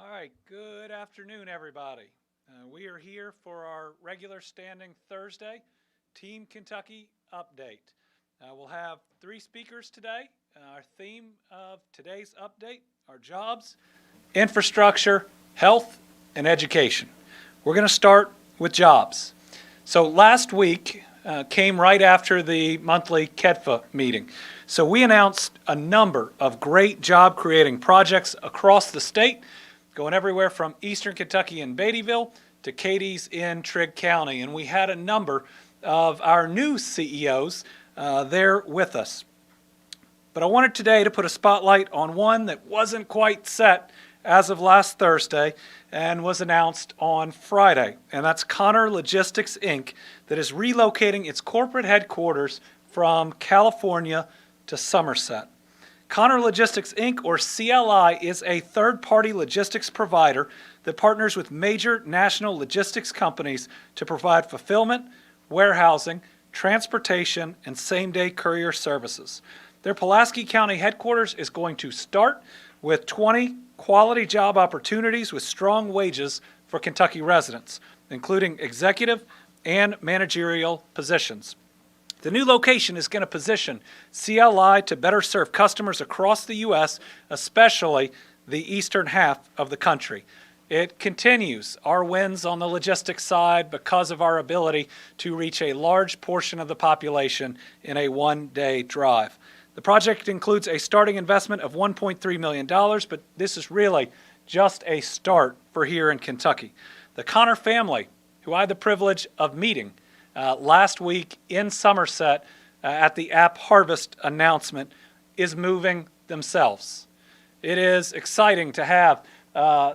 All right, good afternoon, everybody. We are here for our regular standing Thursday Team Kentucky update. We'll have three speakers today. Our theme of today's update are jobs, infrastructure, health, and education. We're going to start with jobs. So last week came right after the monthly KEDFA meeting. So we announced a number of great job-creating projects across the state, going everywhere from Eastern Kentucky in Beattyville to Katie's in Trigg County. And we had a number of our new CEOs there with us. But I wanted today to put a spotlight on one that wasn't quite set as of last Thursday and was announced on Friday. And that's Connor Logistics, Inc., that is relocating its corporate headquarters from California to Somerset. Connor Logistics, Inc., or CLI, is a third-party logistics provider that partners with major national logistics companies to provide fulfillment, warehousing, transportation, and same-day courier services. Their Pulaski County headquarters is going to start with 20 quality job opportunities with strong wages for Kentucky residents, including executive and managerial positions. The new location is going to position CLI to better serve customers across the U.S., especially the eastern half of the country. It continues our wins on the logistics side because of our ability to reach a large portion of the population in a one-day drive. The project includes a starting investment of $1.3 million, but this is really just a start for here in Kentucky. The Connor family, who I had the privilege of meeting last week in Somerset at the App Harvest announcement, is moving themselves. It is exciting to have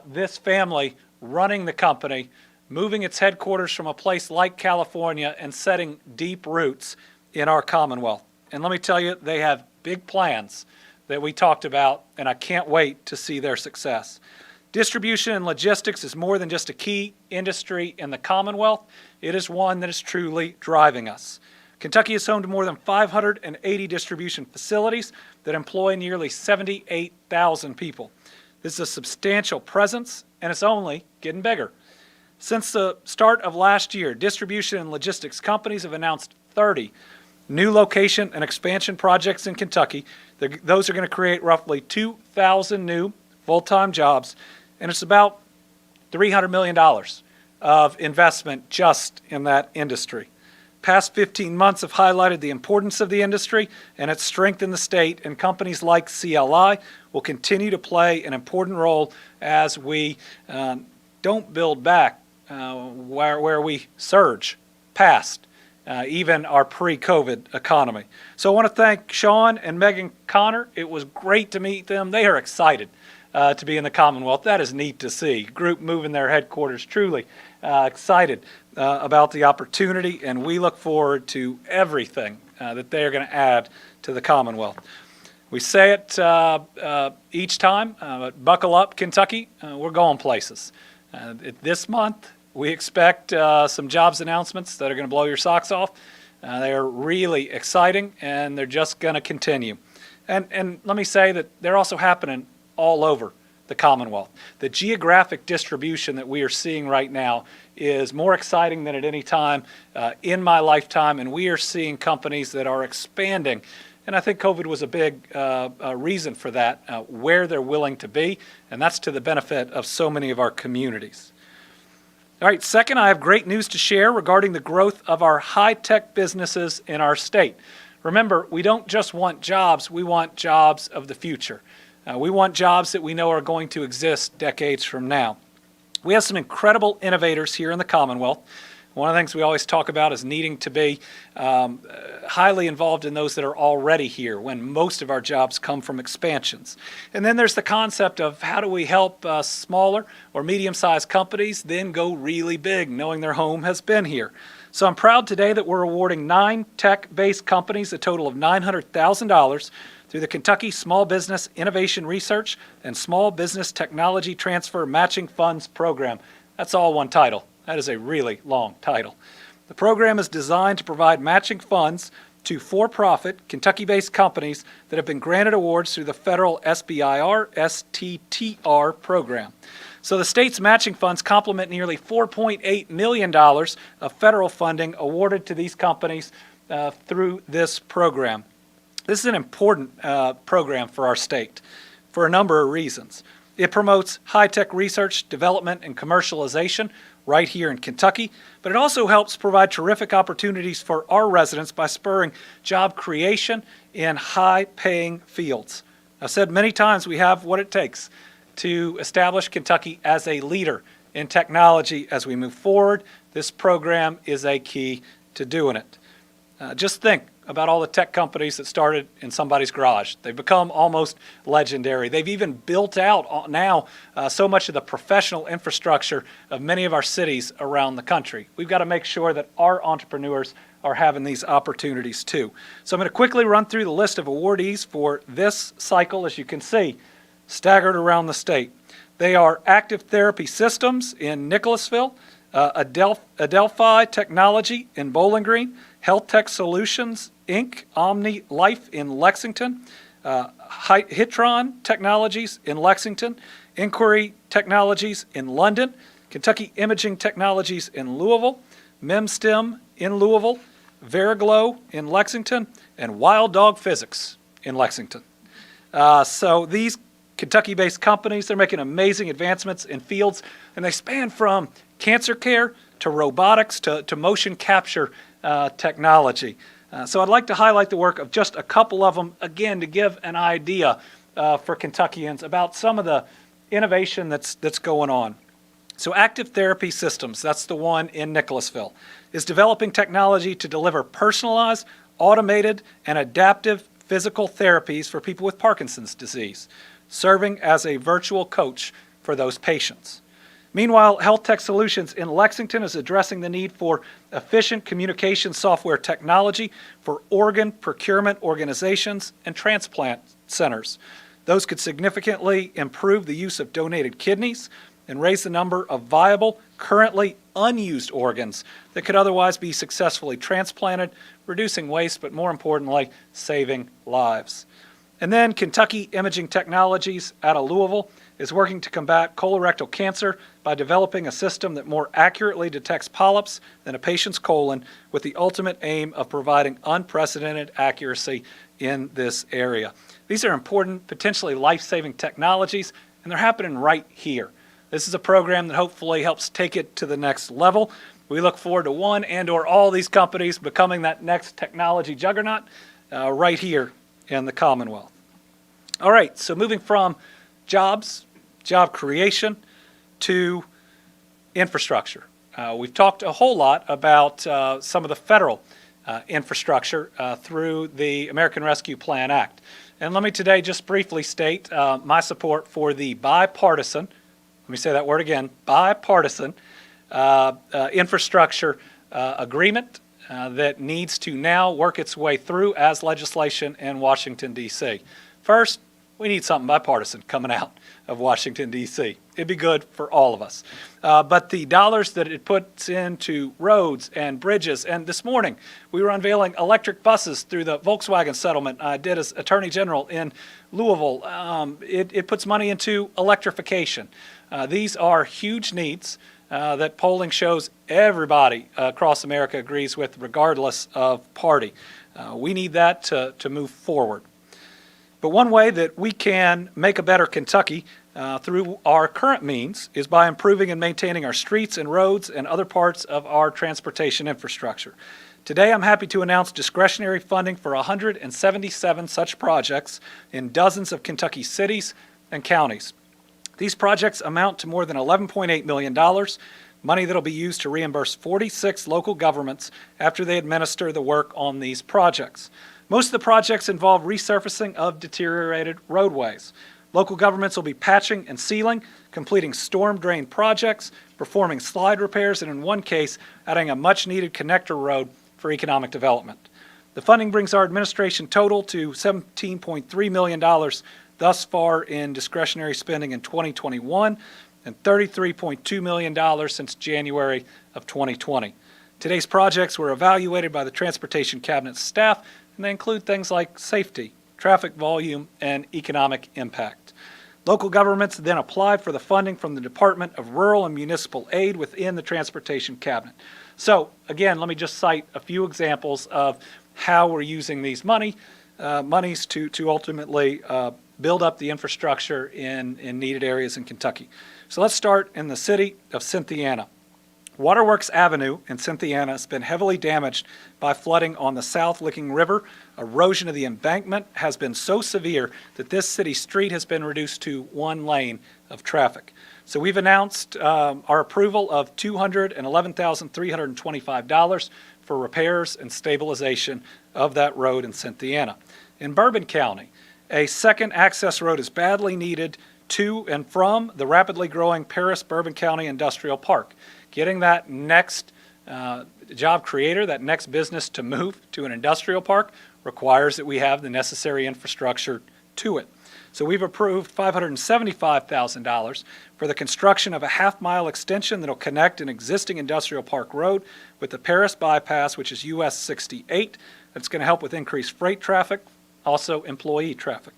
this family running the company, moving its headquarters from a place like California and setting deep roots in our Commonwealth. And let me tell you, they have big plans that we talked about, and I can't wait to see their success. Distribution and logistics is more than just a key industry in the Commonwealth. It is one that is truly driving us. Kentucky is home to more than 580 distribution facilities that employ nearly 78,000 people. This is a substantial presence, and it's only getting bigger. Since the start of last year, distribution and logistics companies have announced 30 new location and expansion projects in Kentucky. Those are going to create roughly 2,000 new full-time jobs, and it's about $300 million of investment just in that industry. Past 15 months have highlighted the importance of the industry and its strength in the state, and companies like CLI will continue to play an important role as we don't build back where we surge past even our pre-COVID economy. So I want to thank Sean and Megan Connor. It was great to meet them. They are excited to be in the Commonwealth. That is neat to see. Group moving their headquarters, truly excited about the opportunity, and we look forward to everything that they are going to add to the Commonwealth. We say it each time, buckle up, Kentucky, we're going places. This month, we expect some jobs announcements that are going to blow your socks off. They are really exciting, and they're just going to continue. And let me say that they're also happening all over the Commonwealth. The geographic distribution that we are seeing right now is more exciting than at any time in my lifetime, and we are seeing companies that are expanding. And I think COVID was a big reason for that, where they're willing to be, and that's to the benefit of so many of our communities. All right, second, I have great news to share regarding the growth of our high-tech businesses in our state. Remember, we don't just want jobs, we want jobs of the future. We want jobs that we know are going to exist decades from now. We have some incredible innovators here in the Commonwealth. One of the things we always talk about is needing to be highly involved in those that are already here when most of our jobs come from expansions. And then there's the concept of how do we help smaller or medium-sized companies then go really big, knowing their home has been here. So I'm proud today that we're awarding 9 tech-based companies a total of $900,000 through the Kentucky Small Business Innovation Research and Small Business Technology Transfer Matching Funds Program. That's all one title. That is a really long title. The program is designed to provide matching funds to for-profit, Kentucky-based companies that have been granted awards through the federal SBIR STTR program. So the state's matching funds complement nearly $4.8 million of federal funding awarded to these companies through this program. This is an important program for our state for a number of reasons. It promotes high-tech research, development, and commercialization right here in Kentucky, but it also helps provide terrific opportunities for our residents by spurring job creation in high-paying fields. I've said many times we have what it takes to establish Kentucky as a leader in technology as we move forward. This program is a key to doing it. Just think about all the tech companies that started in somebody's garage. They've become almost legendary. They've even built out now so much of the professional infrastructure of many of our cities around the country. We've got to make sure that our entrepreneurs are having these opportunities too. So I'm going to quickly run through the list of awardees for this cycle, as you can see, staggered around the state. They are Active Therapy Systems in Nicholasville, Adelphi Technology in Bowling Green, Health Tech Solutions, Inc., Omni Life in Lexington, Hitron Technologies in Lexington, Inquiry Technologies in London, Kentucky Imaging Technologies in Louisville, MEMSTEM in Louisville, Veriglow in Lexington, and Wild Dog Physics in Lexington. So these Kentucky-based companies, they're making amazing advancements in fields, and they span from cancer care to robotics to motion capture technology. So I'd like to highlight the work of just a couple of them, again, to give an idea for Kentuckians about some of the innovation that's going on. So Active Therapy Systems, that's the one in Nicholasville, is developing technology to deliver personalized, automated, and adaptive physical therapies for people with Parkinson's disease, serving as a virtual coach for those patients. Meanwhile, Health Tech Solutions in Lexington is addressing the need for efficient communication software technology for organ procurement organizations and transplant centers. Those could significantly improve the use of donated kidneys and raise the number of viable, currently unused organs that could otherwise be successfully transplanted, reducing waste, but more importantly, saving lives. And then Kentucky Imaging Technologies out of Louisville is working to combat colorectal cancer by developing a system that more accurately detects polyps in a patient's colon, with the ultimate aim of providing unprecedented accuracy in this area. These are important, potentially life-saving technologies, and they're happening right here. This is a program that hopefully helps take it to the next level. We look forward to one and or all these companies becoming that next technology juggernaut right here in the Commonwealth. All right, so moving from jobs, job creation, to infrastructure. We've talked a whole lot about some of the federal infrastructure through the American Rescue Plan Act. And let me today just briefly state my support for the bipartisan, let me say that word again, bipartisan infrastructure agreement that needs to now work its way through as legislation in Washington, D.C. First, we need something bipartisan coming out of Washington, D.C. It'd be good for all of us. But the dollars that it puts into roads and bridges, and this morning we were unveiling electric buses through the Volkswagen settlement I did as Attorney General in Louisville. It puts money into electrification. These are huge needs that polling shows everybody across America agrees with, regardless of party. We need that to move forward. But one way that we can make a better Kentucky through our current means is by improving and maintaining our streets and roads and other parts of our transportation infrastructure. Today, I'm happy to announce discretionary funding for 177 such projects in dozens of Kentucky cities and counties. These projects amount to more than $11.8 million, money that will be used to reimburse 46 local governments after they administer the work on these projects. Most of the projects involve resurfacing of deteriorated roadways. Local governments will be patching and sealing, completing storm drain projects, performing slide repairs, and in one case, adding a much-needed connector road for economic development. The funding brings our administration total to $17.3 million thus far in discretionary spending in 2021 and $33.2 million since January of 2020. Today's projects were evaluated by the Transportation Cabinet staff, and they include things like safety, traffic volume, and economic impact. Local governments then applied for the funding from the Department of Rural and Municipal Aid within the Transportation Cabinet. So again, let me just cite a few examples of how we're using these monies to ultimately build up the infrastructure in needed areas in Kentucky. So let's start in the city of Cynthiana. Waterworks Avenue in Cynthiana has been heavily damaged by flooding on the South Licking River. Erosion of the embankment has been so severe that this city street has been reduced to one lane of traffic. So we've announced our approval of $211,325 for repairs and stabilization of that road in Cynthiana. In Bourbon County, a second access road is badly needed to and from the rapidly growing Paris-Bourbon County Industrial Park. Getting that next job creator, that next business to move to an industrial park requires that we have the necessary infrastructure to it. So we've approved $575,000 for the construction of a half-mile extension that will connect an existing industrial park road with the Paris bypass, which is US 68. That's going to help with increased freight traffic, also employee traffic.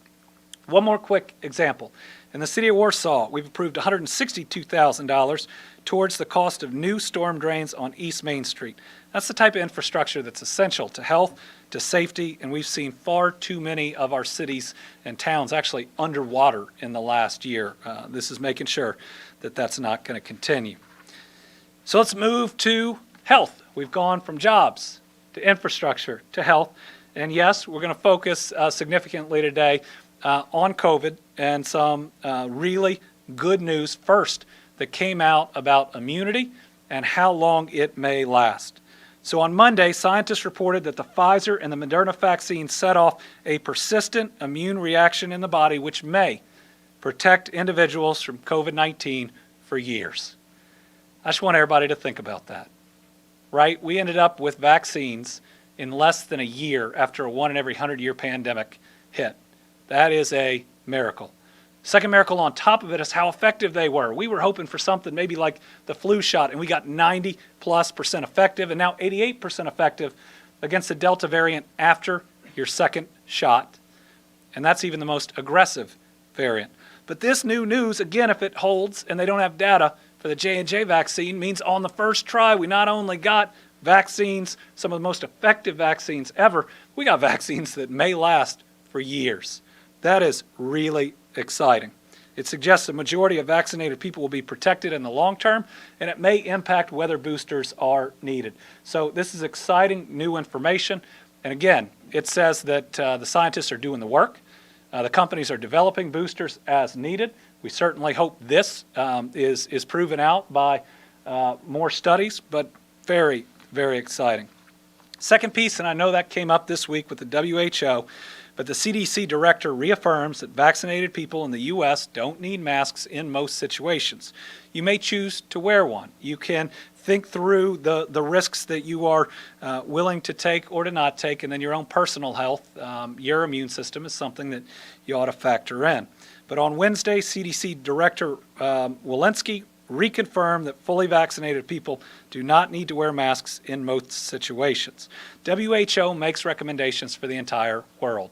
One more quick example. In the city of Warsaw, we've approved $162,000 towards the cost of new storm drains on East Main Street. That's the type of infrastructure that's essential to health, to safety, and we've seen far too many of our cities and towns actually underwater in the last year. This is making sure that that's not going to continue. So let's move to health. We've gone from jobs to infrastructure to health, and yes, we're going to focus significantly today on COVID and some really good news first that came out about immunity and how long it may last. So on Monday, scientists reported that the Pfizer and the Moderna vaccines set off a persistent immune reaction in the body which may protect individuals from COVID-19 for years. I just want everybody to think about that, right? We ended up with vaccines in less than a year after a 1 in every 100-year pandemic hit. That is a miracle. Second miracle on top of it is how effective they were. We were hoping for something maybe like the flu shot, and we got 90+% effective, and now 88% effective against the Delta variant after your second shot. And that's even the most aggressive variant. But this new news, again, if it holds and they don't have data for the J&J vaccine, means on the first try we not only got vaccines, some of the most effective vaccines ever, we got vaccines that may last for years. That is really exciting. It suggests the majority of vaccinated people will be protected in the long term, and it may impact whether boosters are needed. So this is exciting new information. And again, it says that the scientists are doing the work. The companies are developing boosters as needed. We certainly hope this is proven out by more studies, but very, very exciting. Second piece, and I know that came up this week with the WHO, but the CDC director reaffirms that vaccinated people in the U.S. don't need masks in most situations. You may choose to wear one. You can think through the risks that you are willing to take or to not take, and then your own personal health, your immune system is something that you ought to factor in. But on Wednesday, CDC Director Walensky reconfirmed that fully vaccinated people do not need to wear masks in most situations. WHO makes recommendations for the entire world.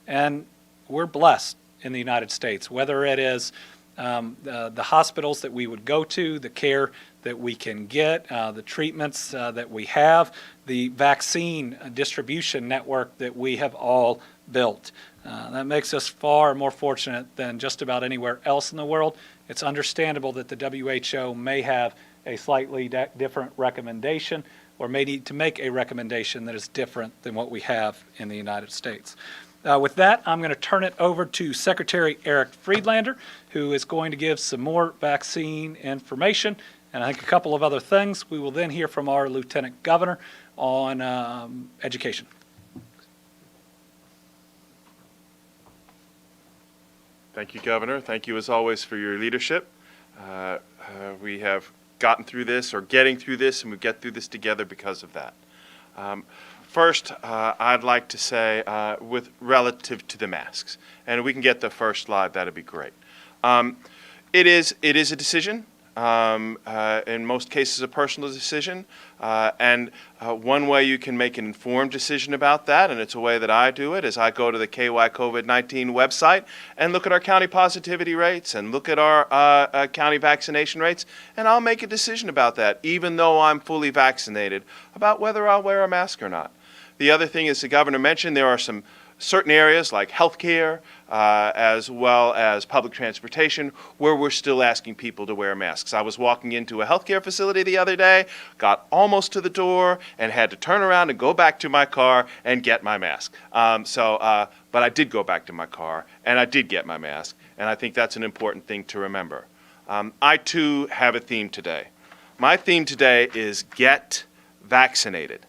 And we're blessed in the United States, whether it is the hospitals that we would go to, the care that we can get, the treatments that we have, the vaccine distribution network that we have all built. That makes us far more fortunate than just about anywhere else in the world. It's understandable that the WHO may have a slightly different recommendation or may need to make a recommendation that is different than what we have in the United States. With that, I'm going to turn it over to Secretary Eric Friedlander, who is going to give some more vaccine information and I think a couple of other things. We will then hear from our Lieutenant Governor on education. Thank you, Governor. Thank you, as always, for your leadership. We have gotten through this, or getting through this, and we get through this together because of that. First, I'd like to say, with relative to the masks, and we can get the first slide, that'd be great. It is a decision. in most cases a personal decision. One way you can make an informed decision about that, and it's a way that I do it, is I go to the KY COVID-19 website and look at our county positivity rates and look at our county vaccination rates, and I'll make a decision about that, even though I'm fully vaccinated, about whether I'll wear a mask or not. The other thing, as the governor mentioned, there are some certain areas like healthcare, as well as public transportation, where we're still asking people to wear masks. I was walking into a healthcare facility the other day, got almost to the door, and had to turn around and go back to my car and get my mask. But I did go back to my car, and I did get my mask, and I think that's an important thing to remember. I, too, have a theme today. My theme today is Get Vaccinated.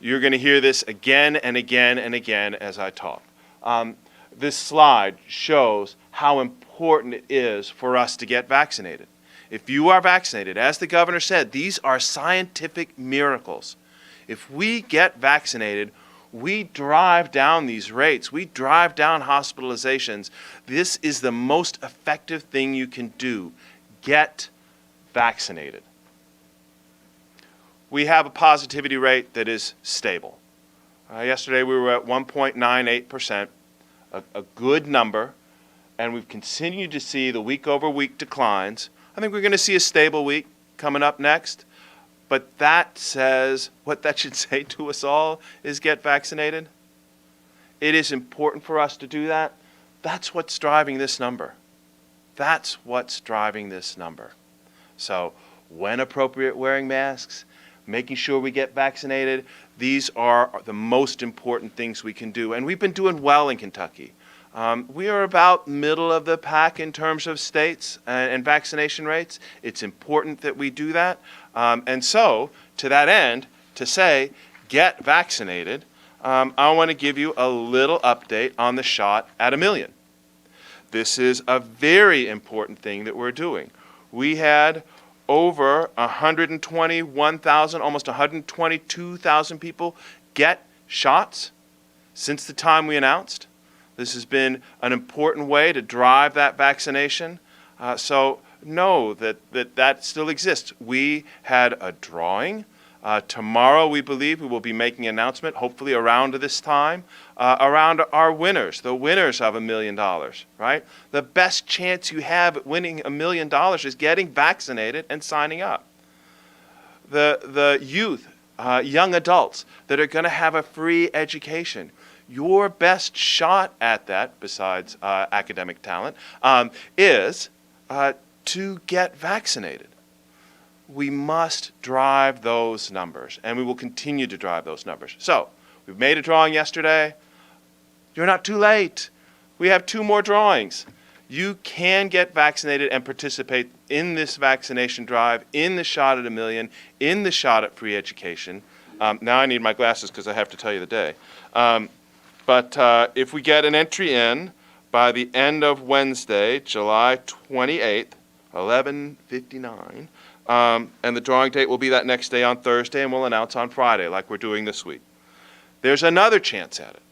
You're going to hear this again and again and again as I talk. This slide shows how important it is for us to get vaccinated. If you are vaccinated, as the governor said, these are scientific miracles. If we get vaccinated, we drive down these rates. We drive down hospitalizations. This is the most effective thing you can do. Get vaccinated. We have a positivity rate that is stable. Yesterday we were at 1.98%, a good number, and we've continued to see the week-over-week declines. I think we're going to see a stable week coming up next, but that says, what that should say to us all is get vaccinated. It is important for us to do that. That's what's driving this number. That's what's driving this number. So, when appropriate, wearing masks, making sure we get vaccinated, these are the most important things we can do. And we've been doing well in Kentucky. We are about middle of the pack in terms of states and vaccination rates. It's important that we do that. And so, to that end, to say, get vaccinated, I want to give you a little update on the shot at 1 million. This is a very important thing that we're doing. We had over 121,000, almost 122,000 people get shots since the time we announced. This has been an important way to drive that vaccination. So know that still exists. We had a drawing. Tomorrow, we believe, we will be making an announcement, hopefully around this time, around our winners, the winners of $1 million, right? The best chance you have at winning $1 million is getting vaccinated and signing up. The youth, young adults that are going to have a free education. Your best shot at that, besides academic talent, is to get vaccinated. We must drive those numbers, and we will continue to drive those numbers. So, we've made a drawing yesterday. You're not too late. We have 2 more drawings. You can get vaccinated and participate in this vaccination drive, in the shot at 1 million, in the shot at free education. Now I need my glasses because I have to tell you the day. But if we get an entry in by the end of Wednesday, July 28th, 11:59, and the drawing date will be that next day on Thursday, and we'll announce on Friday like we're doing this week. There's another chance at it.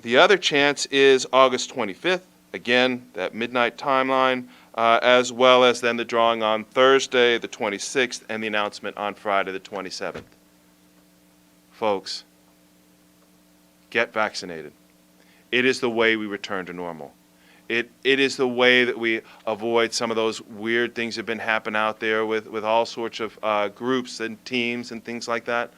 The other chance is August 25th, again, that midnight timeline, as well as then the drawing on Thursday, the 26th, and the announcement on Friday, the 27th. Folks, get vaccinated. It is the way we return to normal. It is the way that we avoid some of those weird things that have been happening out there with all sorts of groups and teams and things like that.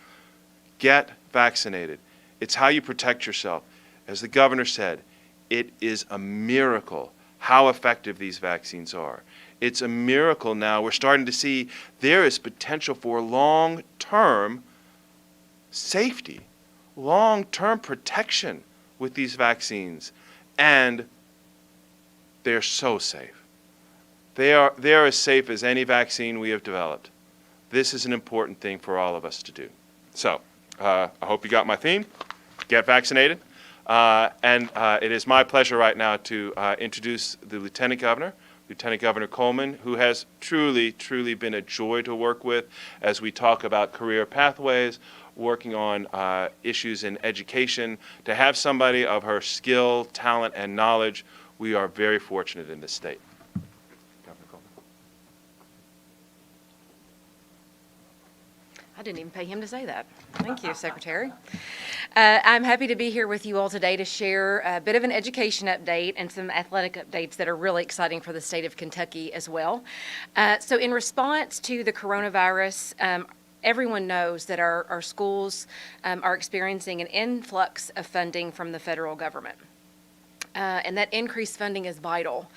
Get vaccinated. It's how you protect yourself. As the governor said, it is a miracle how effective these vaccines are. It's a miracle now. We're starting to see there is potential for long-term safety, long-term protection with these vaccines. And they're so safe. They are as safe as any vaccine we have developed. This is an important thing for all of us to do. So, I hope you got my theme. Get vaccinated. And it is my pleasure right now to introduce the Lieutenant Governor, Lieutenant Governor Coleman, who has truly, truly been a joy to work with as we talk about career pathways, working on issues in education. To have somebody of her skill, talent, and knowledge, we are very fortunate in this state. Governor Coleman. I didn't even pay him to say that. Thank you, Secretary. I'm happy to be here with you all today to share a bit of an education update and some athletic updates that are really exciting for the state of Kentucky as well. So in response to the coronavirus, everyone knows that our schools are experiencing an influx of funding from the federal government. And that increased funding is vital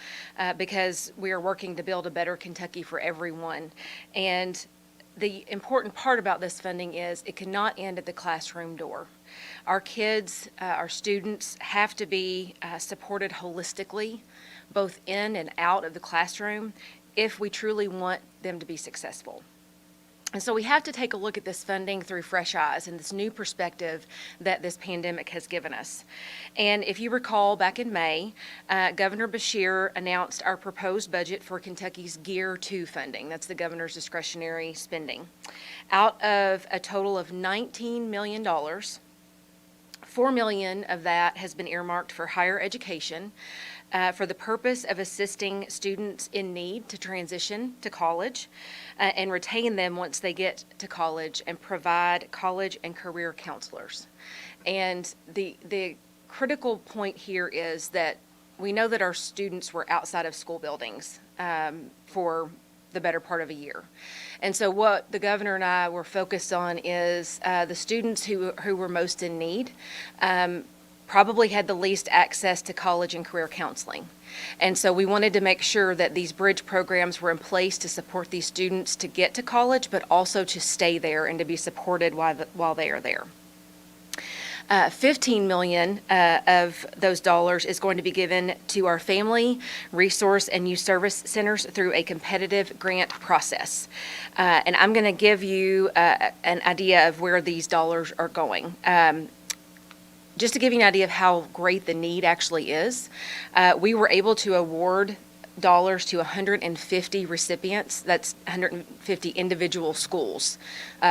because we are working to build a better Kentucky for everyone. And the important part about this funding is it cannot end at the classroom door. Our kids, our students have to be supported holistically, both in and out of the classroom, if we truly want them to be successful. And so we have to take a look at this funding through fresh eyes and this new perspective that this pandemic has given us. And if you recall, back in May, Governor Beshear announced our proposed budget for Kentucky's Gear 2 funding. That's the governor's discretionary spending. Out of a total of $19 million, $4 million of that has been earmarked for higher education, for the purpose of assisting students in need to transition to college and retain them once they get to college, and provide college and career counselors. And the critical point here is that we know that our students were outside of school buildings for the better part of a year. And so what the governor and I were focused on is the students who were most in need probably had the least access to college and career counseling. And so we wanted to make sure that these bridge programs were in place to support these students to get to college, but also to stay there and to be supported while they are there. $15 million of those dollars is going to be given to our family, resource, and youth service centers through a competitive grant process. And I'm going to give you an idea of where these dollars are going. Just to give you an idea of how great the need actually is, we were able to award dollars to 150 recipients. That's 150 individual schools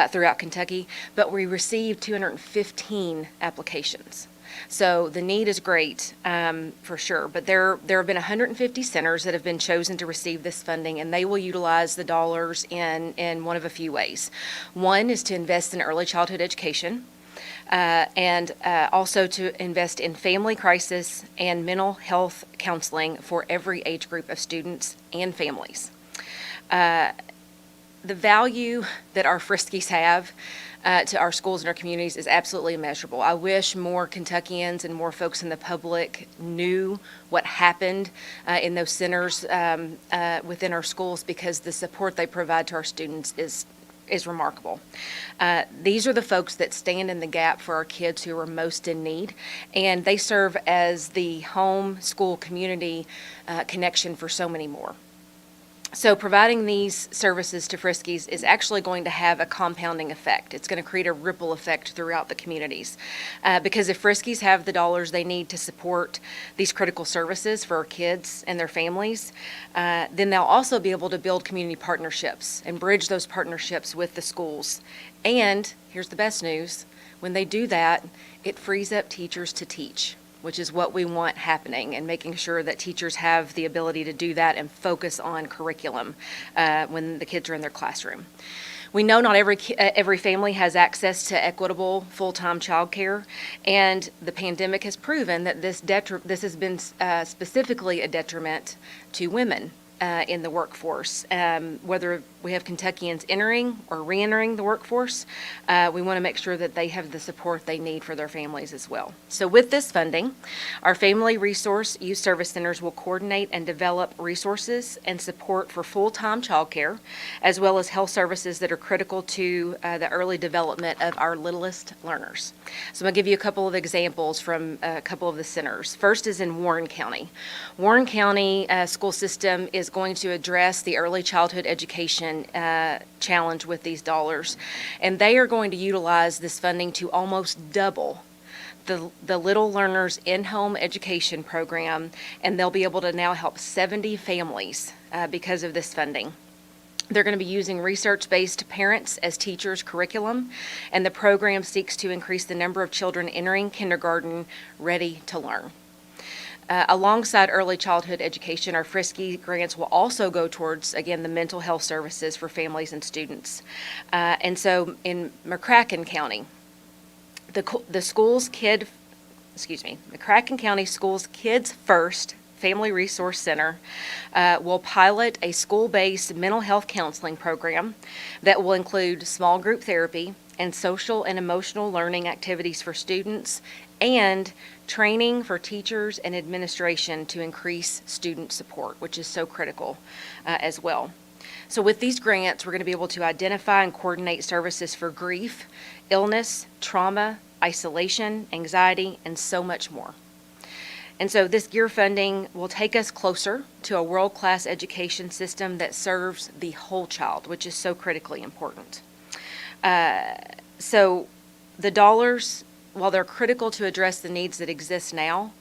throughout Kentucky, but we received 215 applications. So the need is great for sure, but there have been 150 centers that have been chosen to receive this funding, and they will utilize the dollars in one of a few ways. One is to invest in early childhood education. And also to invest in family crisis and mental health counseling for every age group of students and families. The value that our Friskies have to our schools and our communities is absolutely immeasurable. I wish more Kentuckians and more folks in the public knew what happened in those centers within our schools, because the support they provide to our students is remarkable. These are the folks that stand in the gap for our kids who are most in need, and they serve as the home school community connection for so many more. So providing these services to Friskies is actually going to have a compounding effect. It's going to create a ripple effect throughout the communities. Because if Friskies have the dollars they need to support these critical services for our kids and their families, then they'll also be able to build community partnerships and bridge those partnerships with the schools. And here's the best news: when they do that, it frees up teachers to teach, which is what we want happening, and making sure that teachers have the ability to do that and focus on curriculum when the kids are in their classroom. We know not every family has access to equitable full-time childcare, and the pandemic has proven that this has been specifically a detriment to women in the workforce. Whether we have Kentuckians entering or re-entering the workforce, we want to make sure that they have the support they need for their families as well. So with this funding, our Family Resource Youth Service Centers will coordinate and develop resources and support for full-time childcare, as well as health services that are critical to the early development of our littlest learners. So I'm going to give you a couple of examples from a couple of the centers. First is in Warren County. Warren County school system is going to address the early childhood education challenge with these dollars, and they are going to utilize this funding to almost double the Little Learners in-home education program, and they'll be able to now help 70 families because of this funding. They're going to be using research-based parents as teachers' curriculum, and the program seeks to increase the number of children entering kindergarten ready to learn. Alongside early childhood education, our Frisky grants will also go towards, again, the mental health services for families and students. And so in McCracken County, McCracken County Schools Kids First Family Resource Center will pilot a school-based mental health counseling program that will include small group therapy and social and emotional learning activities for students and training for teachers and administration to increase student support, which is so critical as well. So with these grants, we're going to be able to identify and coordinate services for grief, illness, trauma, isolation, anxiety, and so much more. And so this GEAR funding will take us closer to a world-class education system that serves the whole child, which is so critically important. So the dollars, while they're critical to address the needs that exist now,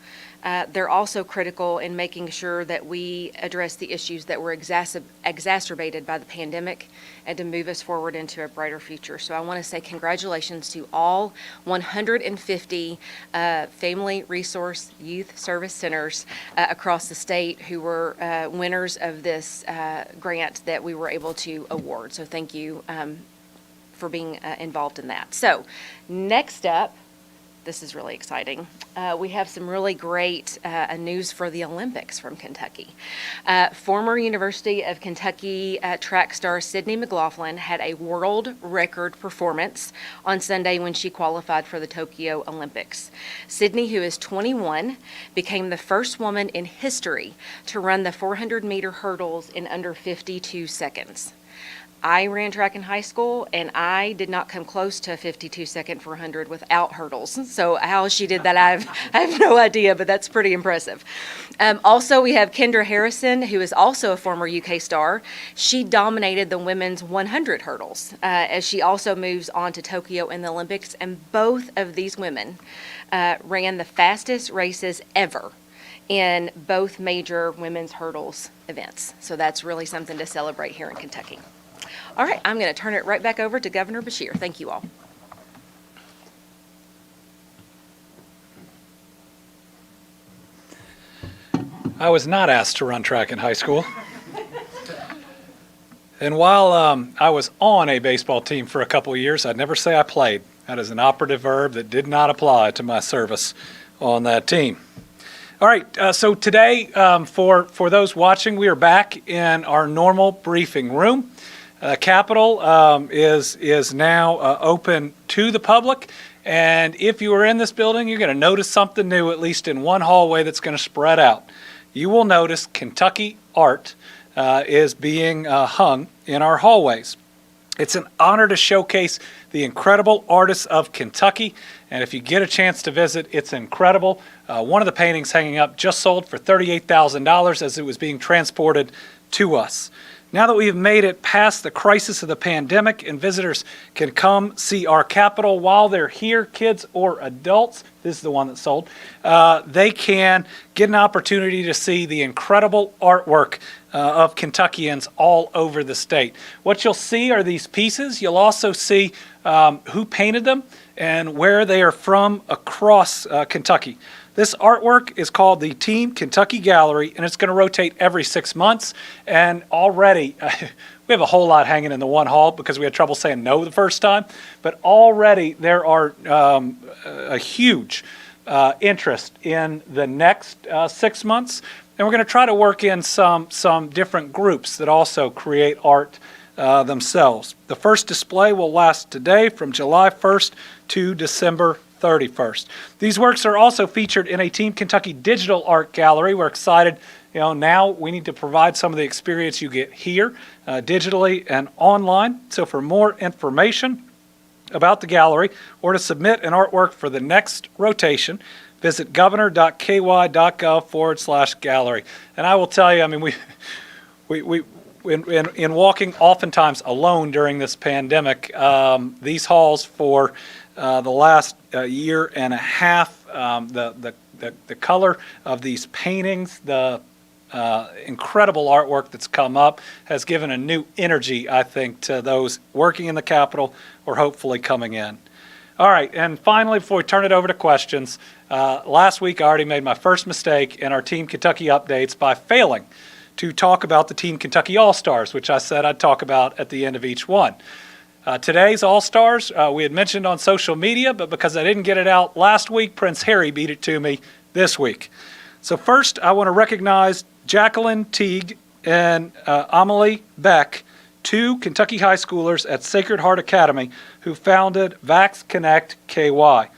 they're also critical in making sure that we address the issues that were exacerbated by the pandemic and to move us forward into a brighter future. So I want to say congratulations to all 150 Family Resource Youth Service Centers across the state who were winners of this grant that we were able to award. So thank you for being involved in that. So next up, this is really exciting. We have some really great news for the Olympics from Kentucky. Former University of Kentucky track star Sydney McLaughlin had a world record performance on Sunday when she qualified for the Tokyo Olympics. Sydney, who is 21, became the first woman in history to run the 400-meter hurdles in under 52 seconds. I ran track in high school, and I did not come close to a 52-second 400 without hurdles. So how she did that, I have no idea, but that's pretty impressive. Also, we have Kendra Harrison, who is also a former UK star. She dominated the women's 100 hurdles as she also moves on to Tokyo in the Olympics, and both of these women ran the fastest races ever in both major women's hurdles events. So that's really something to celebrate here in Kentucky. All right, I'm going to turn it right back over to Governor Beshear. Thank you all. I was not asked to run track in high school. And while I was on a baseball team for a couple of years, I'd never say I played. That is an operative verb that did not apply to my service on that team. All right, so today, for those watching, we are back in our normal briefing room. Capitol is now open to the public, and if you are in this building, you're going to notice something new, at least in one hallway that's going to spread out. You will notice Kentucky art is being hung in our hallways. It's an honor to showcase the incredible artists of Kentucky, and if you get a chance to visit, it's incredible. One of the paintings hanging up just sold for $38,000 as it was being transported to us. Now that we have made it past the crisis of the pandemic and visitors can come see our Capitol while they're here, kids or adults, this is the one that sold, they can get an opportunity to see the incredible artwork of Kentuckians all over the state. What you'll see are these pieces. You'll also see who painted them and where they are from across Kentucky. This artwork is called the Team Kentucky Gallery, and it's going to rotate every 6 months. And already, we have a whole lot hanging in the one hall because we had trouble saying no the first time. But already there are a huge interest in the next 6 months. And we're going to try to work in some different groups that also create art themselves. The first display will last today from July 1st to December 31st. These works are also featured in a Team Kentucky digital art gallery. We're excited, now we need to provide some of the experience you get here digitally and online. So for more information about the gallery or to submit an artwork for the next rotation, visit governor.ky.gov/gallery. And I will tell you, we in walking oftentimes alone during this pandemic, these halls for the last year and a half, the color of these paintings, the incredible artwork that's come up has given a new energy, I think, to those working in the Capitol or hopefully coming in. All right, and finally, before we turn it over to questions, last week I already made my first mistake in our Team Kentucky updates by failing to talk about the Team Kentucky All-Stars, which I said I'd talk about at the end of each one. Today's All-Stars, we had mentioned on social media, but because I didn't get it out last week, Prince Harry beat it to me this week. So first, I want to recognize Jacqueline Teague and Amelie Beck, two Kentucky high schoolers at Sacred Heart Academy who founded VaxConnect KY.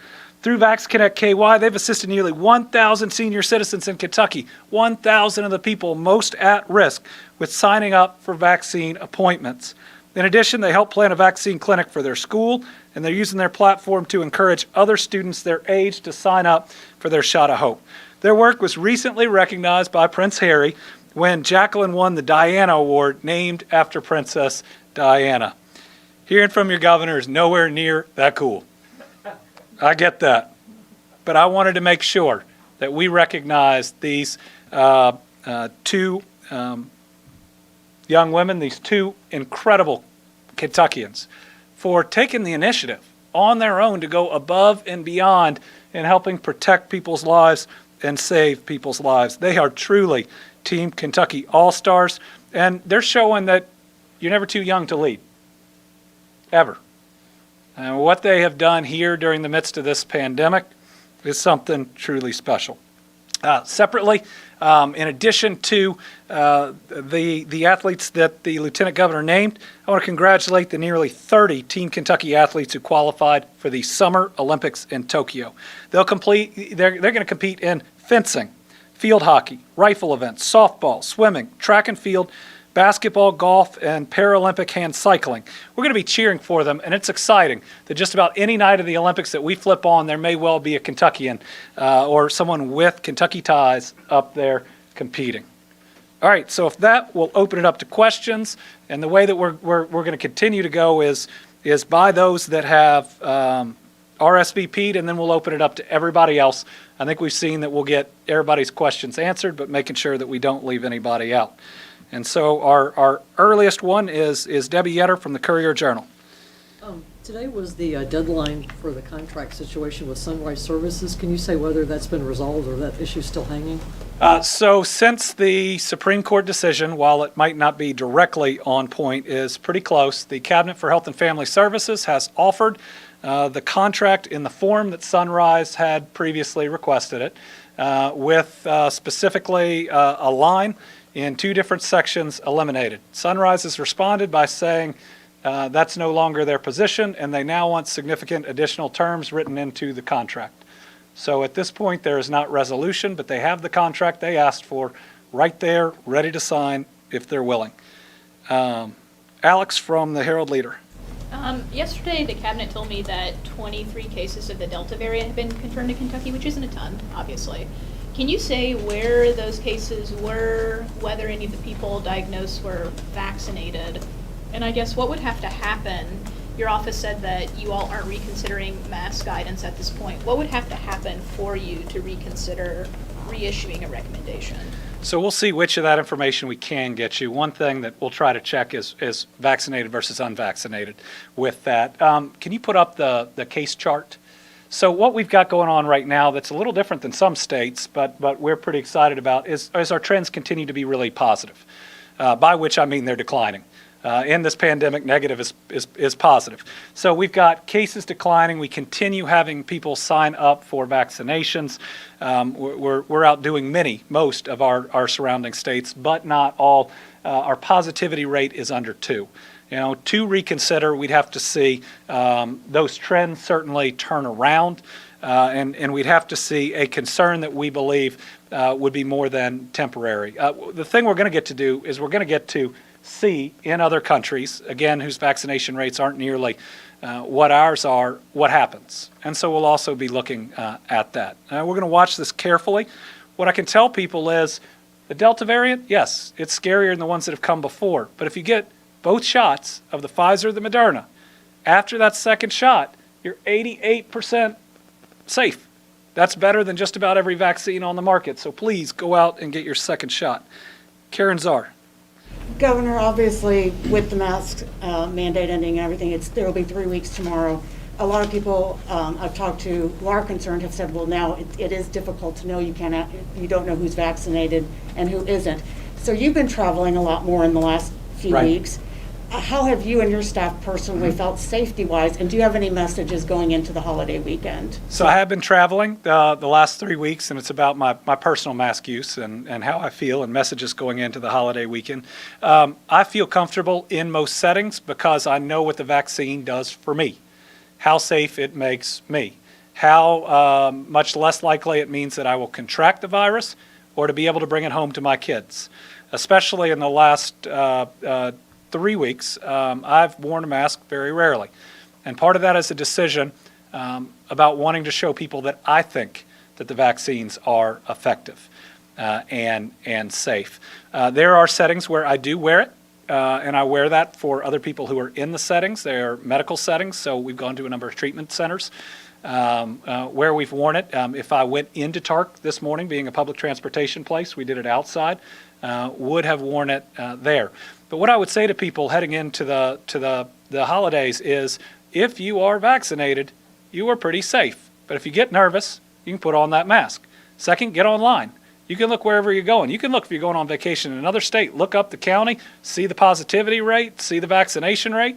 Through VaxConnect KY, they've assisted nearly 1,000 senior citizens in Kentucky, 1,000 of the people most at risk, with signing up for vaccine appointments. In addition, they help plan a vaccine clinic for their school, and they're using their platform to encourage other students their age to sign up for their shot of hope. Their work was recently recognized by Prince Harry when Jacqueline won the Diana Award, named after Princess Diana. Hearing from your governor is nowhere near that cool. I get that. But I wanted to make sure that we recognize these two young women, these two incredible Kentuckians, for taking the initiative on their own to go above and beyond in helping protect people's lives and save people's lives. They are truly Team Kentucky All-Stars, and they're showing that you're never too young to lead, ever. And what they have done here during the midst of this pandemic is something truly special. Separately, in addition to the athletes that the Lieutenant Governor named, I want to congratulate the nearly 30 Team Kentucky athletes who qualified for the Summer Olympics in Tokyo. They're going to compete in fencing, field hockey, rifle events, softball, swimming, track and field, basketball, golf, and Paralympic hand cycling. We're going to be cheering for them, and it's exciting that just about any night of the Olympics that we flip on, there may well be a Kentuckian or someone with Kentucky ties up there competing. All right, so if that, we'll open it up to questions, and the way that we're going to continue to go is by those that have RSVP'd, and then we'll open it up to everybody else. I think we've seen that we'll get everybody's questions answered, but making sure that we don't leave anybody out. And so our earliest one is Debbie Yetter from the Courier-Journal. Today was the deadline for the contract situation with Sunrise Services. Can you say whether that's been resolved or that issue's still hanging? So since the Supreme Court decision, while it might not be directly on point, is pretty close, the Cabinet for Health and Family Services has offered the contract in the form that Sunrise had previously requested it, with specifically a line in two different sections eliminated. Sunrise has responded by saying that's no longer their position, and they now want significant additional terms written into the contract. So at this point, there is not resolution, but they have the contract they asked for right there, ready to sign if they're willing. Alex from the Herald Leader. Yesterday, the cabinet told me that 23 cases of the Delta variant have been confirmed in Kentucky, which isn't a ton, obviously. Can you say where those cases were, whether any of the people diagnosed were vaccinated? And I guess what would have to happen? Your office said that you all aren't reconsidering mask guidance at this point. What would have to happen for you to reconsider reissuing a recommendation? So we'll see which of that information we can get you. One thing that we'll try to check is vaccinated versus unvaccinated with that. Can you put up the case chart? So what we've got going on right now that's a little different than some states, but we're pretty excited about is our trends continue to be really positive, by which I mean they're declining. In this pandemic, negative is positive. So we've got cases declining. We continue having people sign up for vaccinations. We're outdoing most of our surrounding states, but not all. Our positivity rate is under 2. To reconsider, we'd have to see those trends certainly turn around, and we'd have to see a concern that we believe would be more than temporary. The thing we're going to get to do is we're going to get to see in other countries, again, whose vaccination rates aren't nearly what ours are, what happens. And so we'll also be looking at that. We're going to watch this carefully. What I can tell people is the Delta variant, yes, it's scarier than the ones that have come before. But if you get both shots of the Pfizer or the Moderna, after that second shot, you're 88% safe. That's better than just about every vaccine on the market. So please go out and get your second shot. Karen Czar. Governor, obviously, with the mask mandate ending and everything, there will be 3 weeks tomorrow. a lot of people I've talked to who are concerned have said, well, now it is difficult to know. You don't know who's vaccinated and who isn't. So you've been traveling a lot more in the last few Right. weeks. How have you and your staff personally felt safety-wise, and do you have any messages going into the holiday weekend? So I have been traveling the last 3 weeks, and it's about my personal mask use and how I feel and messages going into the holiday weekend. I feel comfortable in most settings because I know what the vaccine does for me, how safe it makes me, how much less likely it means that I will contract the virus or to be able to bring it home to my kids. Especially in the last 3 weeks, I've worn a mask very rarely. And part of that is a decision about wanting to show people that I think that the vaccines are effective and safe. There are settings where I do wear it, and I wear that for other people who are in the settings. They are medical settings, so we've gone to a number of treatment centers where we've worn it. If I went into TARC this morning, being a public transportation place, we did it outside, would have worn it there. But what I would say to people heading into the holidays is, if you are vaccinated, you are pretty safe. But if you get nervous, you can put on that mask. Second, get online. You can look wherever you're going. You can look if you're going on vacation in another state, look up the county, see the positivity rate, see the vaccination rate.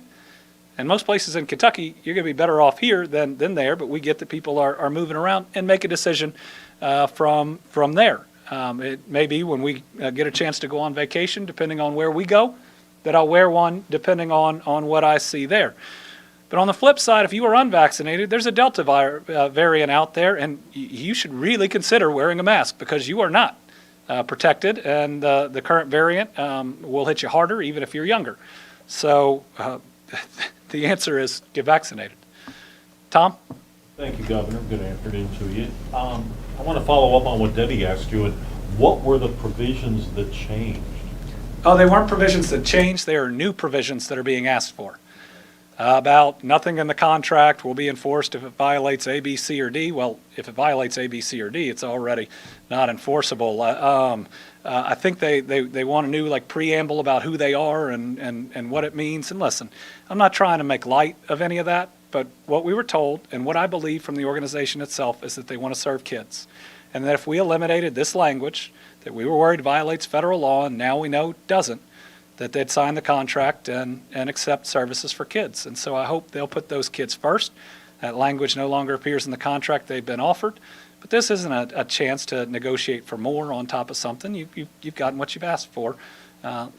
And most places in Kentucky, you're going to be better off here than there, but we get that people are moving around and make a decision from there. It may be when we get a chance to go on vacation, depending on where we go, that I'll wear one depending on what I see there. But on the flip side, if you are unvaccinated, there's a Delta variant out there, and you should really consider wearing a mask because you are not protected, and the current variant will hit you harder even if you're younger. So the answer is get vaccinated. Tom? Thank you, Governor. Good afternoon to you. I want to follow up on what Debbie asked you. And what were the provisions that changed? Oh, they weren't provisions that changed. They are new provisions that are being asked for. About nothing in the contract will be enforced if it violates A, B, C, or D. Well, if it violates A, B, C, or D, it's already not enforceable. I think they want a new preamble about who they are and what it means. And listen, I'm not trying to make light of any of that, but what we were told and what I believe from the organization itself is that they want to serve kids. And that if we eliminated this language that we were worried violates federal law and now we know doesn't, that they'd sign the contract and accept services for kids. And so I hope they'll put those kids first. That language no longer appears in the contract they've been offered. But this isn't a chance to negotiate for more on top of something. You've gotten what you've asked for.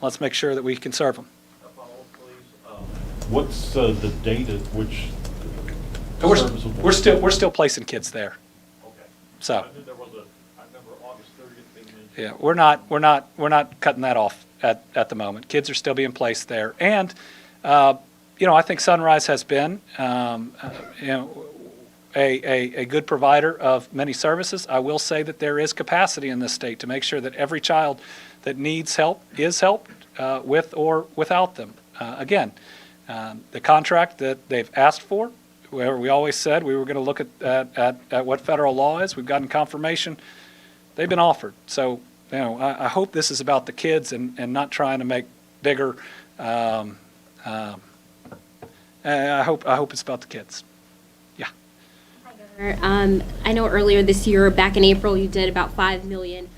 Let's make sure that we can serve them. What's the date at which service will be? We're still placing kids there. Okay. So I knew there was I remember August 30th being mentioned. yeah, we're not cutting that off at the moment. Kids are still being placed there, and I think Sunrise has been a good provider of many services. I will say that there is capacity in this state to make sure that every child that needs help is helped with or without them. Again, the contract that they've asked for, where we always said we were going to look at what federal law is, we've gotten confirmation. They've been offered. So, I hope this is about the kids and not trying to make bigger. I hope it's about the kids. Yeah. I know earlier this year, back in April, you did about $5 million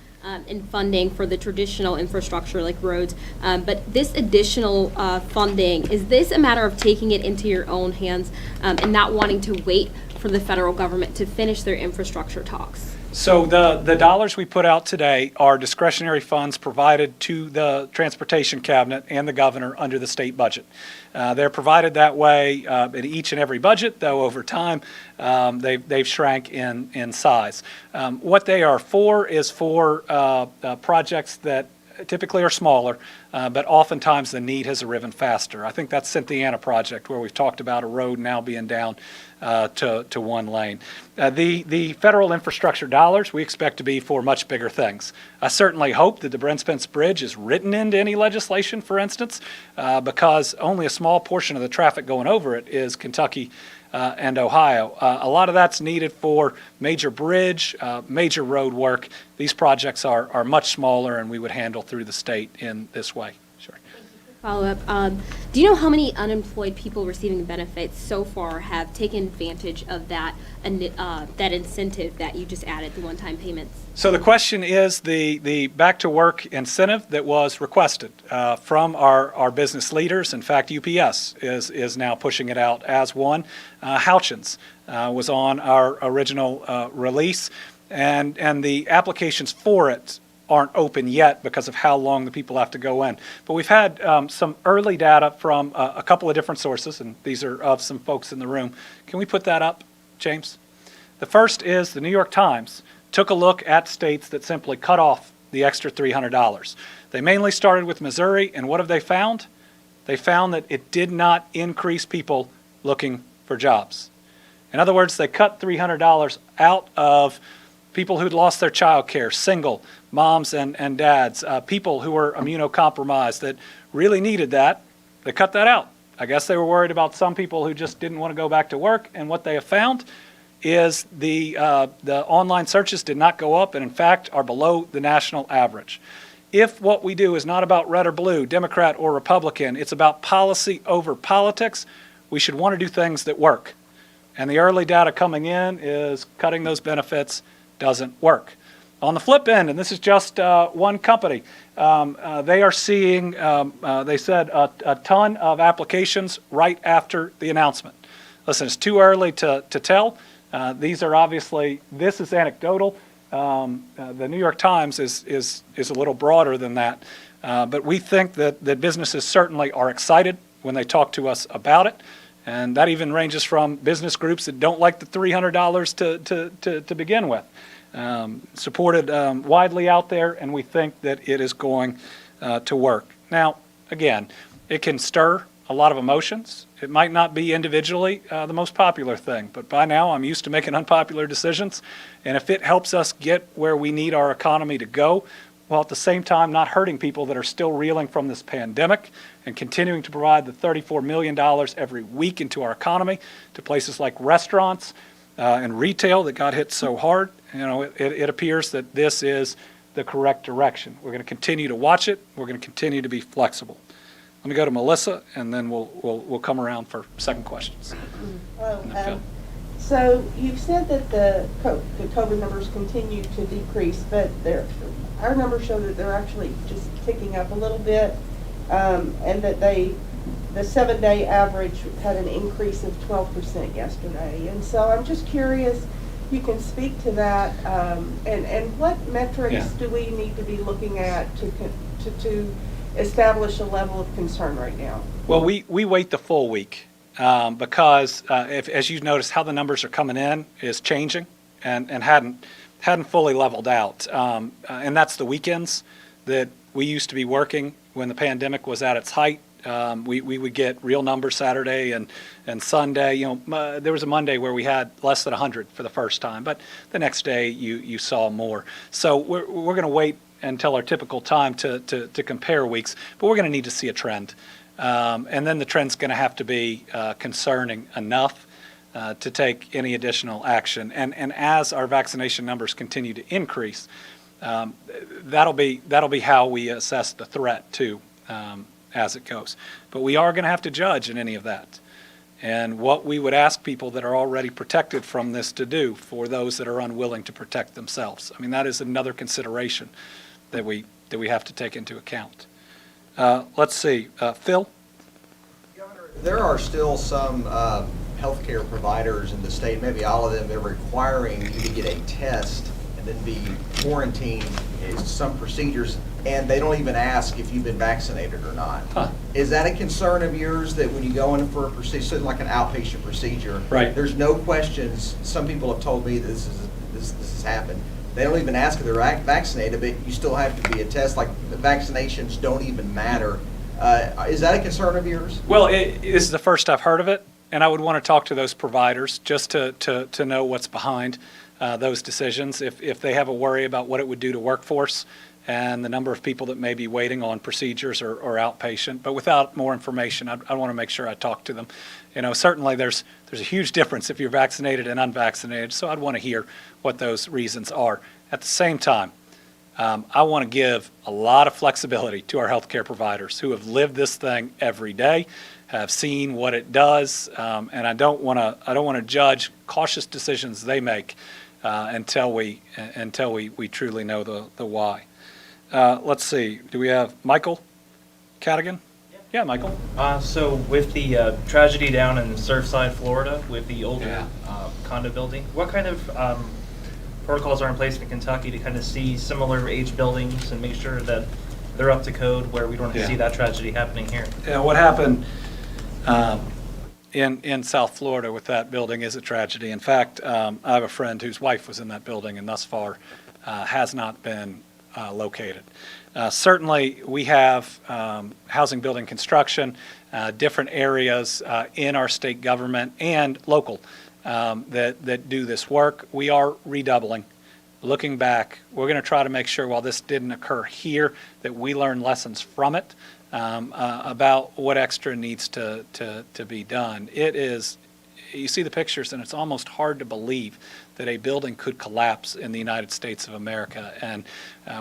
in funding for the traditional infrastructure like roads. But this additional funding, is this a matter of taking it into your own hands and not wanting to wait for the federal government to finish their infrastructure talks? So the dollars we put out today are discretionary funds provided to the Transportation Cabinet and the governor under the state budget. They're provided that way in each and every budget, though over time they've shrank in size. What they are for is for projects that typically are smaller, but oftentimes the need has arisen faster. I think that's Cynthiana project where we've talked about a road now being down to one lane. The federal infrastructure dollars we expect to be for much bigger things. I certainly hope that the Brent Spence Bridge is written into any legislation, for instance, because only a small portion of the traffic going over it is Kentucky and Ohio. A lot of that's needed for major bridge, major road work. These projects are much smaller and we would handle through the state in this way. Sure. follow-up. Do you know how many unemployed people receiving benefits so far have taken advantage of that that incentive that you just added, the one-time payments? So the question is the back to work incentive that was requested from our business leaders. In fact, UPS is now pushing it out as one. Houchins was on our original release, and the applications for it aren't open yet because of how long the people have to go in. But we've had some early data from a couple of different sources, and these are of some folks in the room. Can we put that up, James? The first is the New York Times took a look at states that simply cut off the extra $300. They mainly started with Missouri, and what have they found? They found that it did not increase people looking for jobs. In other words, they cut $300 out of people who'd lost their child care, single moms and dads, people who were immunocompromised that really needed that. They cut that out. I guess they were worried about some people who just didn't want to go back to work, and what they have found is the online searches did not go up and, in fact, are below the national average. If what we do is not about red or blue, Democrat or Republican, it's about policy over politics, we should want to do things that work. And the early data coming in is cutting those benefits doesn't work. On the flip end, and this is just one company, they are seeing, they said, a ton of applications right after the announcement. Listen, it's too early to tell. These are obviously, this is anecdotal. The New York Times is a little broader than that. But we think that businesses certainly are excited when they talk to us about it. And that even ranges from business groups that don't like the $300 to begin with. Supported widely out there, and we think that it is going to work. Now, again, it can stir a lot of emotions. It might not be individually the most popular thing, but by now I'm used to making unpopular decisions, and if it helps us get where we need our economy to go, while at the same time not hurting people that are still reeling from this pandemic and continuing to provide the $34 million every week into our economy to places like restaurants and retail that got hit so hard, it appears that this is the correct direction. We're going to continue to watch it. We're going to continue to be flexible. Let me go to Melissa, and then we'll come around for second questions. So you've said that the COVID numbers continue to decrease, but our numbers show that they're actually just ticking up a little bit, and that the 7-day average had an increase of 12% yesterday. And so I'm just curious, you can speak to that, and what metrics do we need to be looking at to establish a level of concern right now? Well, we wait the full week because as you've noticed, how the numbers are coming in is changing and hadn't fully leveled out. And that's the weekends that we used to be working when the pandemic was at its height. We would get real numbers Saturday and Sunday. There was a Monday where we had less than 100 for the first time, but the next day you saw more. So we're going to wait until our typical time to compare weeks, but we're going to need to see a trend. And then the trend's going to have to be concerning enough to take any additional action. And as our vaccination numbers continue to increase, that'll be how we assess the threat too, as it goes. But we are going to have to judge in any of that. And what we would ask people that are already protected from this to do for those that are unwilling to protect themselves. I mean, that is another consideration that we have to take into account. Let's see, Phil? Governor, there are still some healthcare providers in the state, maybe all of them, that are requiring you to get a test and then be quarantined in some procedures, and they don't even ask if you've been vaccinated or not. Huh. Is that a concern of yours, that when you go in for a procedure, like an outpatient procedure, Right. there's no questions? Some people have told me this has happened. They don't even ask if they're vaccinated, but you still have to be a test. Like, the vaccinations don't even matter. Is that a concern of yours? Well, this is the first I've heard of it, and I would want to talk to those providers just to know what's behind those decisions. If they have a worry about what it would do to workforce and the number of people that may be waiting on procedures or outpatient, but without more information, I want to make sure I talk to them. Certainly there's a huge difference if you're vaccinated and unvaccinated, so I'd want to hear what those reasons are. At the same time, I want to give a lot of flexibility to our healthcare providers who have lived this thing every day, have seen what it does, and I don't want to judge cautious decisions they make until we truly know the why. Let's see. Do we have Michael Cadigan? Yeah, Michael. So with the tragedy down in Surfside, Florida, with the older Yeah. condo building, what kind of protocols are in place in Kentucky to kind of see similar age buildings and make sure that they're up to code where we don't Yeah. see that tragedy happening here? Yeah, what happened in South Florida with that building is a tragedy. In fact, I have a friend whose wife was in that building and thus far has not been located. Certainly, we have housing building construction, different areas in our state government and local that do this work. We are redoubling. Looking back, we're going to try to make sure while this didn't occur here, that we learn lessons from it about what extra needs to be done. It is, you see the pictures and it's almost hard to believe that a building could collapse in the United States of America. And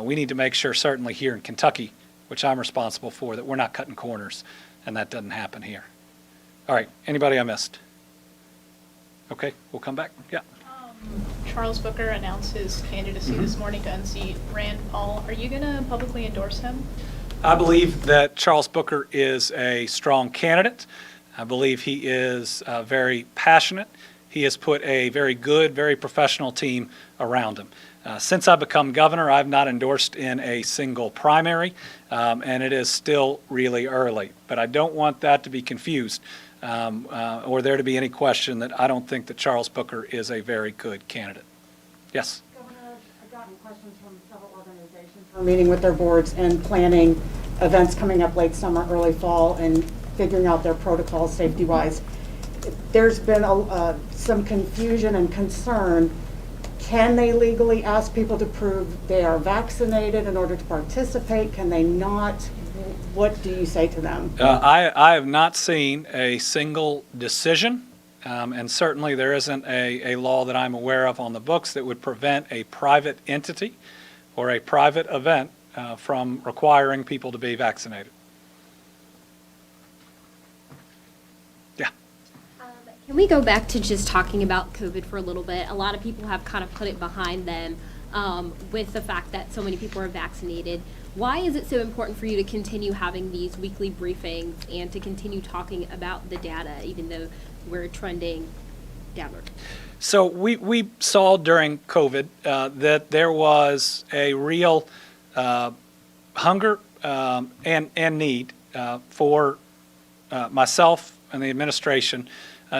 we need to make sure, certainly here in Kentucky, which I'm responsible for, that we're not cutting corners and that doesn't happen here. All right, anybody I missed? Okay, we'll come back. Yeah. Charles Booker announced his candidacy this morning to unseat Rand Paul. Are you going to publicly endorse him? I believe that Charles Booker is a strong candidate. I believe he is very passionate. He has put a very good, very professional team around him. Since I've become governor, I've not endorsed in a single primary, and it is still really early. But I don't want that to be confused or there to be any question that I don't think that Charles Booker is a very good candidate. Yes? Governor, I've gotten questions from several organizations who are meeting with their boards and planning events coming up late summer, early fall, and figuring out their protocols safety-wise. There's been some confusion and concern. Can they legally ask people to prove they are vaccinated in order to participate? Can they not? What do you say to them? I have not seen a single decision, and certainly there isn't a law that I'm aware of on the books that would prevent a private entity or a private event from requiring people to be vaccinated. Yeah. Can we go back to just talking about COVID for a little bit? A lot of people have kind of put it behind them with the fact that so many people are vaccinated. Why is it so important for you to continue having these weekly briefings and to continue talking about the data, even though we're trending downward? So we saw during COVID that there was a real hunger and need for myself and the administration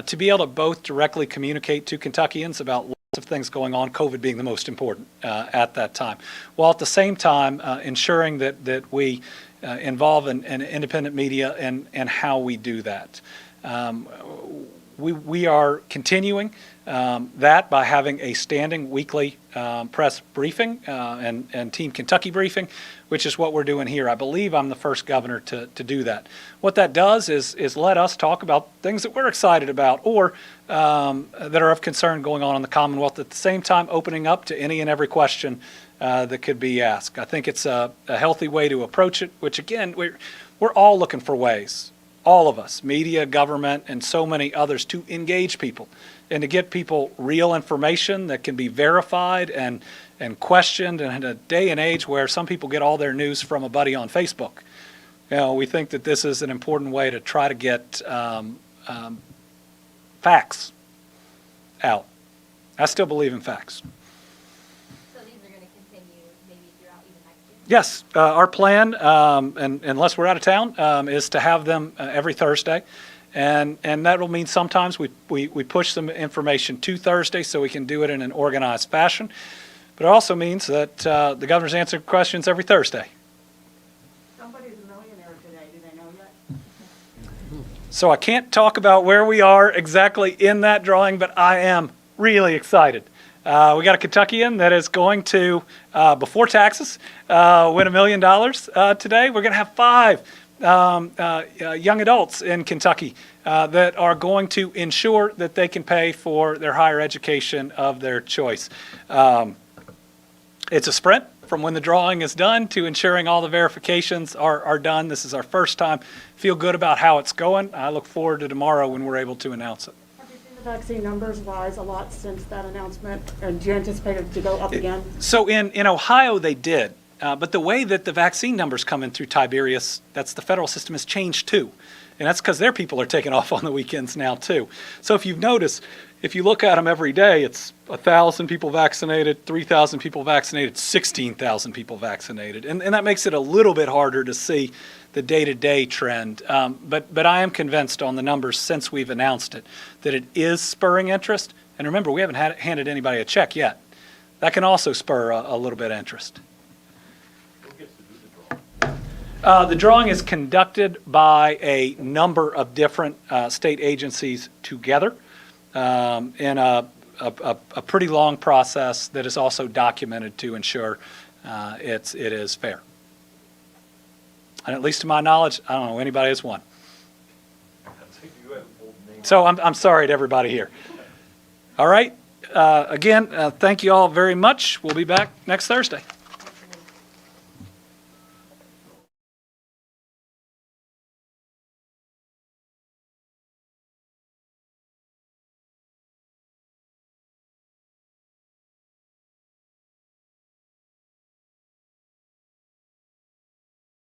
to be able to both directly communicate to Kentuckians about lots of things going on, COVID being the most important at that time, while at the same time ensuring that we involve an independent media and how we do that. We are continuing that by having a standing weekly press briefing and Team Kentucky briefing, which is what we're doing here. I believe I'm the first governor to do that. What that does is let us talk about things that we're excited about or that are of concern going on in the Commonwealth, at the same time opening up to any and every question that could be asked. I think it's a healthy way to approach it, which again, we're all looking for ways, all of us, media, government, and so many others, to engage people and to get people real information that can be verified and questioned. And in a day and age where some people get all their news from a buddy on Facebook, we think that this is an important way to try to get facts out. I still believe in facts. So these are going to continue maybe throughout even next year? Yes, our plan, and unless we're out of town, is to have them every Thursday. And that will mean sometimes we push some information to Thursday so we can do it in an organized fashion. But it also means that the governor's answering questions every Thursday. Somebody's a millionaire today. Do they know yet? So I can't talk about where we are exactly in that drawing, but I am really excited. We got a Kentuckian that is going to, before taxes, win $1 million today. We're going to have 5 young adults in Kentucky that are going to ensure that they can pay for their higher education of their choice. It's a sprint from when the drawing is done to ensuring all the verifications are done. This is our first time. Feel good about how it's going. I look forward to tomorrow when we're able to announce it. Have you seen the vaccine numbers rise a lot since that announcement? And do you anticipate it to go up again? So in Ohio, they did. But the way that the vaccine numbers come in through Tiberius, that's the federal system, has changed too. And that's because their people are taking off on the weekends now too. So if you've noticed, if you look at them every day, it's 1,000 people vaccinated, 3,000 people vaccinated, 16,000 people vaccinated. And that makes it a little bit harder to see the day-to-day trend. But I am convinced on the numbers since we've announced it that it is spurring interest. And remember, we haven't handed anybody a check yet. That can also spur a little bit of interest. The drawing is conducted by a number of different state agencies together in a pretty long process that is also documented to ensure it is fair. And at least to my knowledge, I don't know anybody has won. So I'm sorry to everybody here. All right. Again, thank you all very much. We'll be back next Thursday.